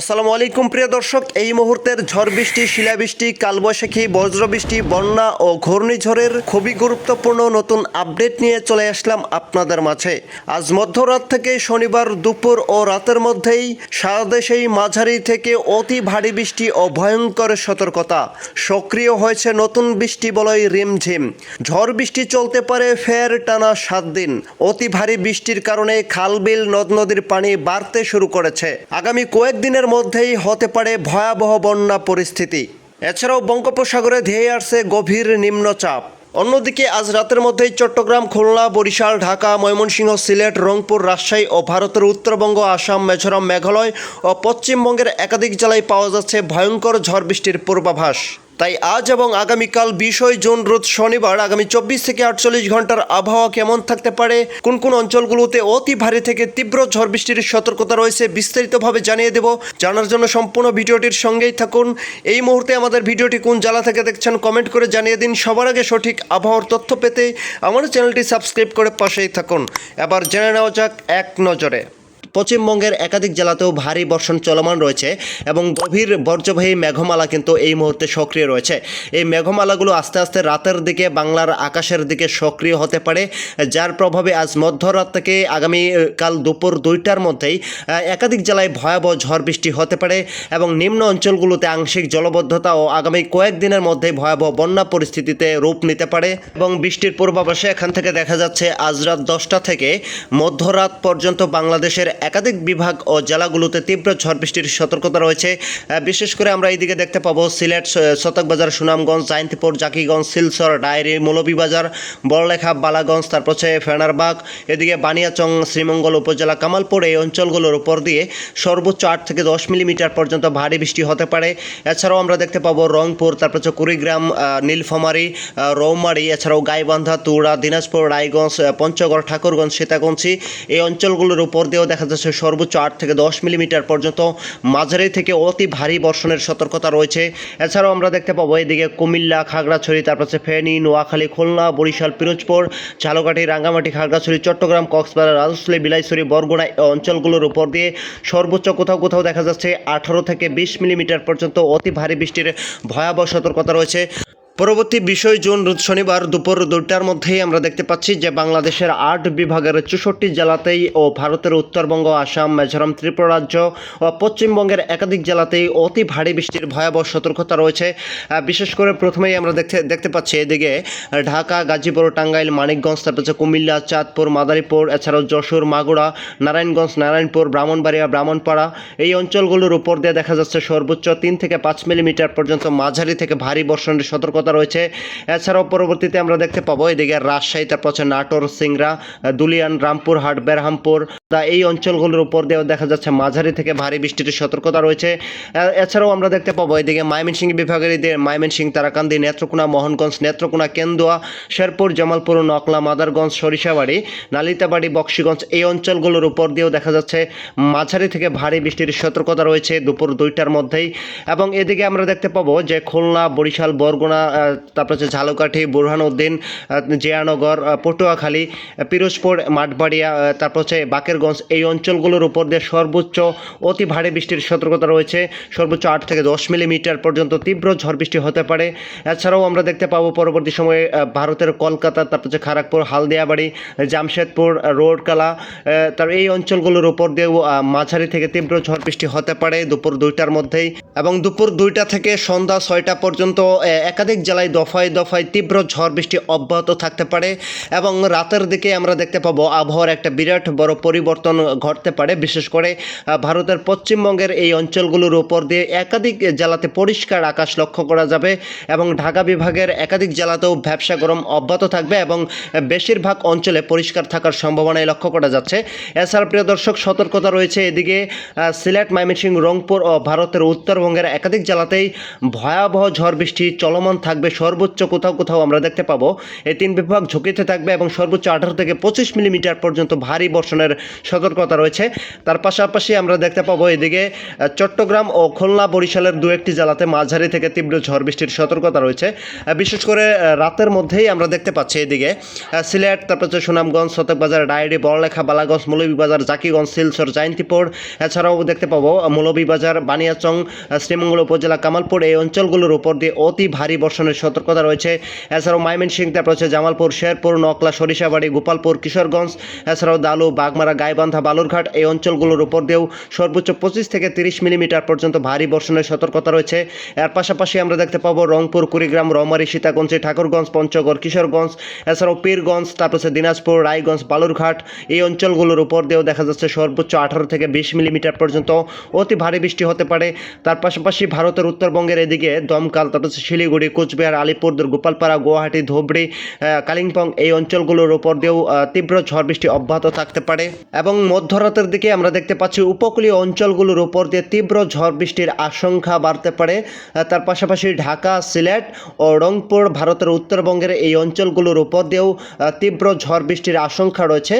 আসসালামু আলাইকুম প্রিয় দর্শক, এই মুহূর্তের ঝড় বৃষ্টি, শিলাবৃষ্টি, কালবৈশাখী, বজ্রবৃষ্টি, বন্যা ও ঘূর্ণিঝড়ের খুবই গুরুত্বপূর্ণ নতুন আপডেট নিয়ে চলে আসলাম আপনাদের মাঝে। আজ মধ্যরাত থেকে শনিবার দুপুর ও রাতের মধ্যেই সারা দেশেই মাঝারি থেকে অতি ভারী বৃষ্টি ও ভয়ঙ্কর সতর্কতা। সক্রিয় হয়েছে নতুন বৃষ্টি বলয় রিমঝিম। ঝড় বৃষ্টি চলতে পারে ফের টানা 7 দিন। অতি ভারী বৃষ্টির কারণে খাল-বিল, নদ-নদীর পানি বাড়তে শুরু করেছে। আগামী কয়েকদিনের মধ্যেই হতে পারে ভয়াবহ বন্যা পরিস্থিতি। এছাড়াও বঙ্গোপসাগরে ধেয়ে আসছে গভীর নিম্নচাপ। অন্যদিকে আজ রাতের মধ্যেই চট্টগ্রাম, খুলনা, বরিশাল, ঢাকা, ময়মনসিংহ, সিলেট, রংপুর, রাজশাহী ও ভারতের উত্তরবঙ্গ, আসাম, মিজোরাম, মেঘালয় ও পশ্চিমবঙ্গের একাধিক জেলায় পাওয়া যাচ্ছে ভয়ঙ্কর ঝড় বৃষ্টির পূর্বাভাস। তাই আজ এবং আগামীকাল 20 জুন রোজ শনিবার আগামী 24 থেকে 48 ঘন্টার আবহাওয়া কেমন থাকতে পারে, কোন কোন অঞ্চলগুলোতে অতি ভারী থেকে তীব্র ঝড় বৃষ্টির সতর্কতা রয়েছে বিস্তারিতভাবে জানিয়ে দেব। জানার জন্য সম্পূর্ণ ভিডিওটির সঙ্গেই থাকুন। এই মুহূর্তে আমাদের ভিডিওটি কোন জেলা থেকে দেখছেন কমেন্ট করে জানিয়ে দিন। সবার আগে সঠিক আবহাওয়ার তথ্য পেতে আমাদের চ্যানেলটি সাবস্ক্রাইব করে পাশেই থাকুন। এবার জেনে নেওয়া যাক এক নজরে। পশ্চিমবঙ্গের একাধিক জেলাতেও ভারী বর্ষণ চলমান রয়েছে এবং গভীর বর্জ্যবাহী মেঘমালা কিন্তু এই মুহূর্তে সক্রিয় রয়েছে। এই মেঘমালাগুলো আস্তে আস্তে রাতের দিকে বাংলার আকাশের দিকে সক্রিয় হতে পারে, যার প্রভাবে আজ মধ্যরাত থেকে আগামীকাল দুপুর 2টার মধ্যেই একাধিক জেলায় ভয়াবহ ঝড় বৃষ্টি হতে পারে এবং নিম্ন অঞ্চলগুলোতে আংশিক জলবদ্ধতা ও আগামী কয়েকদিনের মধ্যে ভয়াবহ বন্যা পরিস্থিতিতে রূপ নিতে পারে। এবং বৃষ্টির পূর্বাভাসে এখান থেকে দেখা যাচ্ছে আজ রাত 10টা থেকে মধ্যরাত পর্যন্ত বাংলাদেশের একাধিক বিভাগ ও জেলাগুলোতে তীব্র ঝড় বৃষ্টির সতর্কতা রয়েছে। বিশেষ করে আমরা এইদিকে দেখতে পাবো সিলেট, শতকবাজার, সুনামগঞ্জ, জাইন্তিপুর, জাকিগঞ্জ, শিলচর, ডায়েরি, মৌলভীবাজার, বড়লেখা, বালাগঞ্জ, তারপর হচ্ছে ফেনারবাগ, এদিকে বানিয়াচং, শ্রীমঙ্গল উপজেলা, কামালপুর, এই অঞ্চলগুলোর উপর দিয়ে সর্বোচ্চ 8 থেকে 10 মিলিমিটার পর্যন্ত ভারী বৃষ্টি হতে পারে। এছাড়াও আমরা দেখতে পাবো রংপুর, তারপর হচ্ছে কুড়িগ্রাম, নীলফামারী, রৌমারী, এছাড়াও গাইবান্ধা, তুরা, দিনাজপুর, রায়গঞ্জ, পঞ্চগড়, ঠাকুরগঞ্জ, সীতাকুঞ্চি, এই অঞ্চলগুলোর উপর দিয়েও দেখা যাচ্ছে সর্বোচ্চ 8 থেকে 10 মিলিমিটার পর্যন্ত মাঝারি থেকে অতি ভারী বর্ষণের সতর্কতা রয়েছে। এছাড়াও আমরা দেখতে পাবো এদিকে কুমিল্লা, খাগড়াছড়ি, তারপর হচ্ছে ফেনী, নোয়াখালী, খুলনা, বরিশাল, পিরোজপুর, ঝালকাঠি, রাঙ্গামাটি, খাগড়াছড়ি, চট্টগ্রাম, কক্সবাজার, রাজশাহী, বিলাইছড়ি, বরগুনা অঞ্চলগুলোর উপর দিয়ে সর্বোচ্চ কোথাও কোথাও দেখা যাচ্ছে 18 থেকে 20 মিলিমিটার পর্যন্ত অতি ভারী বৃষ্টির ভয়াবহ সতর্কতা রয়েছে। পরবর্তী 20 জুন রোজ শনিবার দুপুর 2টার মধ্যেই আমরা দেখতে পাচ্ছি যে বাংলাদেশের 8 বিভাগের 64 জেলাতেই ও ভারতের উত্তরবঙ্গ, আসাম, মিজোরাম, ত্রিপুরা রাজ্য ও পশ্চিমবঙ্গের একাধিক জেলাতেই অতি ভারী বৃষ্টির ভয়াবহ সতর্কতা রয়েছে। বিশেষ করে প্রথমেই আমরা দেখতে পাচ্ছি এদিকে ঢাকা, গাজীপুর, টাঙ্গাইল, মানিকগঞ্জ, তারপর হচ্ছে কুমিল্লা, চাঁদপুর, মাদারীপুর, এছাড়াও যশোর, মাগুরা, নারায়ণগঞ্জ, নারায়ণপুর, ব্রাহ্মণবাড়িয়া, ব্রাহ্মণপাড়া, এই অঞ্চলগুলোর উপর দিয়ে দেখা যাচ্ছে সর্বোচ্চ 3 থেকে 5 মিলিমিটার পর্যন্ত মাঝারি থেকে ভারী বর্ষণের সতর্কতা রয়েছে। এছাড়াও পরবর্তীতে আমরা দেখতে পাবো এদিকে রাজশাহী, তারপর হচ্ছে নাটোর, সিংড়া, দুলিয়ান, রামপুরহাট, বেরহামপুর, এই অঞ্চলগুলোর উপর দিয়েও দেখা যাচ্ছে মাঝারি থেকে ভারী বৃষ্টির সতর্কতা রয়েছে। এছাড়াও আমরা দেখতে পাবো এদিকে ময়মনসিংহ বিভাগের ময়মনসিংহ, তারাকান্দি, নেত্রকোনা, মোহনগঞ্জ, নেত্রকোনা, কেন্দুয়া, শেরপুর, জামালপুর, নকলা, মাদারগঞ্জ, সরিষাবাড়ি, নালিতাবাড়ি, বক্সিগঞ্জ, এই অঞ্চলগুলোর উপর দিয়েও দেখা যাচ্ছে মাঝারি থেকে ভারী বৃষ্টির সতর্কতা রয়েছে দুপুর 2টার মধ্যেই। এবং এদিকে আমরা দেখতে পাবো যে খুলনা, বরিশাল, বরগুনা, তারপর হচ্ছে ঝালকাঠি, বুরহানুদ্দিন, জিয়ানগর, পটুয়াখালী, পিরোজপুর, মাঠবাড়িয়া, তারপর হচ্ছে বাকেরগঞ্জ, এই অঞ্চলগুলোর উপর দিয়ে সর্বোচ্চ অতি ভারী বৃষ্টির সতর্কতা রয়েছে। সর্বোচ্চ 8 থেকে 10 মিলিমিটার পর্যন্ত তীব্র ঝড় বৃষ্টি হতে পারে। এছাড়াও আমরা দেখতে পাবো পরবর্তী সময়ে ভারতের কলকাতা, তারপর হচ্ছে খড়গপুর, হালদিয়াবাড়ি, জামশেদপুর, রোডকালা, তার এই অঞ্চলগুলোর উপর দিয়েও মাঝারি থেকে তীব্র ঝড় বৃষ্টি হতে পারে দুপুর 2টার মধ্যেই। এবং দুপুর 2টা থেকে সন্ধ্যা 6টা পর্যন্ত একাধিক জেলায় দফায় দফায় তীব্র ঝড় বৃষ্টি অব্যাহত থাকতে পারে। এবং রাতের দিকে আমরা দেখতে পাবো আবহাওয়ার একটা বিরাট বড় পরিবর্তন ঘটতে পারে। বিশেষ করে ভারতের পশ্চিমবঙ্গের এই অঞ্চলগুলোর উপর দিয়ে একাধিক জেলাতে পরিষ্কার আকাশ লক্ষ্য করা যাবে এবং ঢাকা বিভাগের একাধিক জেলাতেও ভ্যাপসা গরম অব্যাহত থাকবে এবং বেশিরভাগ অঞ্চলে পরিষ্কার থাকার সম্ভাবনাই লক্ষ্য করা যাচ্ছে। এছাড়া প্রিয় দর্শক, সতর্কতা রয়েছে এদিকে সিলেট, ময়মনসিংহ, রংপুর ও ভারতের উত্তরবঙ্গের একাধিক জেলাতেই ভয়াবহ ঝড় বৃষ্টি চলমান থাকবে থাকবে সর্বোচ্চ কোথাও কোথাও আমরা দেখতে পাবো এই তিন বিভাগ ঝুঁকিতে থাকবে এবং সর্বোচ্চ 18 থেকে 25 মিলিমিটার পর্যন্ত ভারী বর্ষণের সতর্কতা রয়েছে। তার পাশাপাশি আমরা দেখতে পাবো এদিকে চট্টগ্রাম ও খুলনা বরিশালের দু একটি জেলাতে মাঝারি থেকে তীব্র ঝড় বৃষ্টির সতর্কতা রয়েছে। বিশেষ করে রাতের মধ্যেই আমরা দেখতে পাচ্ছি এদিকে সিলেট, তারপর হচ্ছে সুনামগঞ্জ, সতেকবাজার, ডায়েরি, বড়লেখা, বালাগঞ্জ, মৌলভীবাজার, জাকিগঞ্জ, শিলচর, জয়ন্তীপুর, এছাড়াও দেখতে পাবো মৌলভীবাজার, বানিয়াচং, শ্রীমঙ্গল উপজেলা, কামালপুর এই অঞ্চলগুলোর উপর দিয়ে অতি ভারী বর্ষণের সতর্কতা রয়েছে। এছাড়াও ময়মনসিংহ, তারপর হচ্ছে জামালপুর, শেরপুর, নকলা, সরিষাবাড়ি, গোপালপুর, কিশোরগঞ্জ, এছাড়াও দালু, বাগমারা, গাইবান্ধা, বালুরঘাট এই অঞ্চলগুলোর উপর দিয়েও সর্বোচ্চ 25 থেকে 30 মিলিমিটার পর্যন্ত ভারী বর্ষণের সতর্কতা রয়েছে। এর পাশাপাশি আমরা দেখতে পাবো রংপুর, কুড়িগ্রাম, রৌমারী, সীতাকুণ্ডী, ঠাকুরগঞ্জ, পঞ্চগড়, কিশোরগঞ্জ, এছাড়াও পীরগঞ্জ, তারপর হচ্ছে দিনাজপুর, রায়গঞ্জ, বালুরঘাট এই অঞ্চলগুলোর উপর দিয়েও দেখা যাচ্ছে সর্বোচ্চ 18 থেকে 20 মিলিমিটার পর্যন্ত অতি ভারী বৃষ্টি হতে পারে। তার পাশাপাশি ভারতের উত্তরবঙ্গের এদিকে দমকাল, তারপর হচ্ছে শিলিগুড়ি, কোচবিহার, আলিপুরদুয়ার, গোপালপাড়া, গুয়াহাটি, ধুবড়ি, কালিম্পং এই অঞ্চলগুলোর উপর দিয়েও তীব্র ঝড় বৃষ্টি অব্যাহত থাকতে পারে এবং মধ্যরাতের দিকে আমরা দেখতে পাচ্ছি উপকূলীয় অঞ্চলগুলোর উপর দিয়ে তীব্র ঝড় বৃষ্টির আশঙ্কা বাড়তে পারে। তার পাশাপাশি ঢাকা, সিলেট ও রংপুর ভারতের উত্তরবঙ্গের এই অঞ্চলগুলোর উপর দিয়েও তীব্র ঝড় বৃষ্টির আশঙ্কা রয়েছে।